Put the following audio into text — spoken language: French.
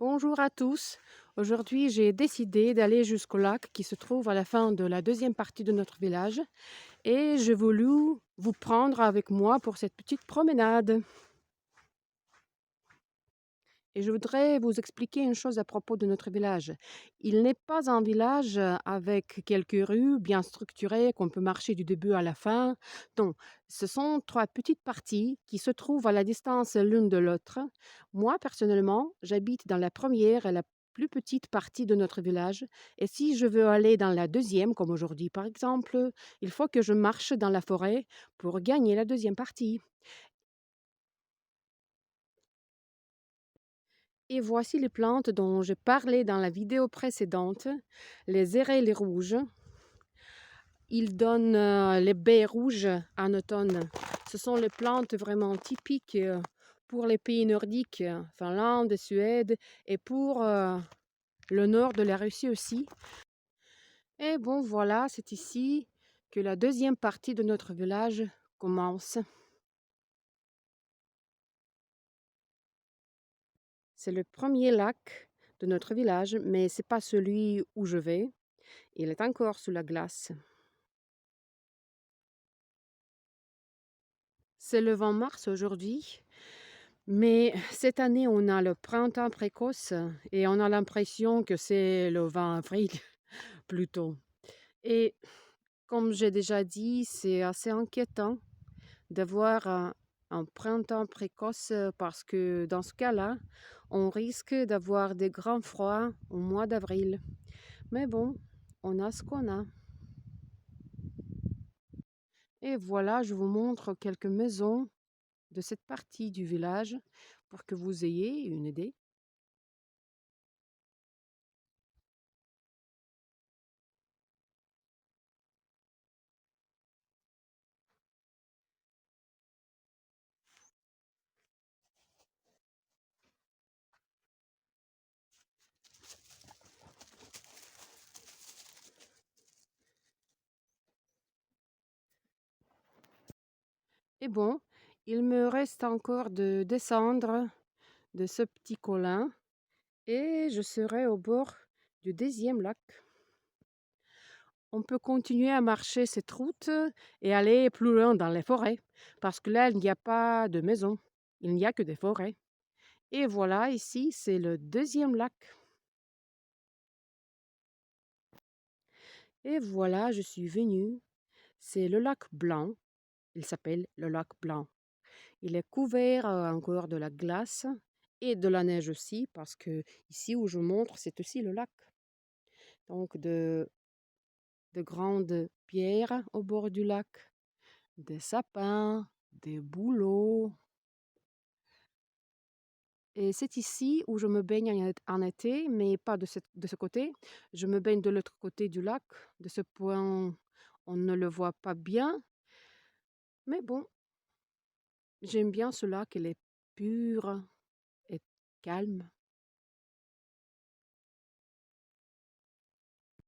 Bonjour à tous. Aujourd'hui, j'ai décidé d'aller jusqu'au lac qui se trouve à la fin de la deuxième partie de notre village et j'ai voulu vous prendre avec moi pour cette petite promenade. Et je voudrais vous expliquer une chose à propos de notre village. Il n'est pas un village avec quelques rues bien structurées qu'on peut marcher du début à la fin. Non, ce sont trois petites parties qui se trouvent à la distance l'une de l'autre. Moi, personnellement, j'habite dans la première et la plus petite partie de notre village. Et si je veux aller dans la deuxième, comme aujourd'hui par exemple, il faut que je marche dans la forêt pour gagner la deuxième partie. Et voici les plantes dont je parlais dans la vidéo précédente, les érelles rouges. Ils donnent les baies rouges en automne. Ce sont les plantes vraiment typiques pour les pays nordiques, Finlande, Suède, et pour le nord de la Russie aussi. Et bon, voilà, c'est ici que la deuxième partie de notre village commence. C'est le premier lac de notre village, mais ce n'est pas celui où je vais. Il est encore sous la glace. C'est le 20 mars aujourd'hui, mais cette année, on a le printemps précoce et on a l'impression que c'est le 20 avril plutôt. Et comme j'ai déjà dit, c'est assez inquiétant d'avoir un printemps précoce parce que dans ce cas-là, on risque d'avoir des grands froids au mois d'avril. Mais bon, on a ce qu'on a. Et voilà, je vous montre quelques maisons de cette partie du village pour que vous ayez une idée. Et bon, il me reste encore de descendre de ce petit colin et je serai au bord du deuxième lac. On peut continuer à marcher cette route et aller plus loin dans les forêts parce que là, il n'y a pas de maison, il n'y a que des forêts. Et voilà, ici, c'est le deuxième lac. Et voilà, je suis venue. C'est le lac Blanc. Il s'appelle le lac Blanc. Il est couvert encore de la glace et de la neige aussi, parce que ici où je montre, c'est aussi le lac. Donc de grandes pierres au bord du lac, des sapins, des bouleaux. Et c'est ici où je me baigne en été, mais pas de ce côté. Je me baigne de l'autre côté du lac. De ce point, on ne le voit pas bien. Mais bon, j'aime bien ce lac, il est pur et calme.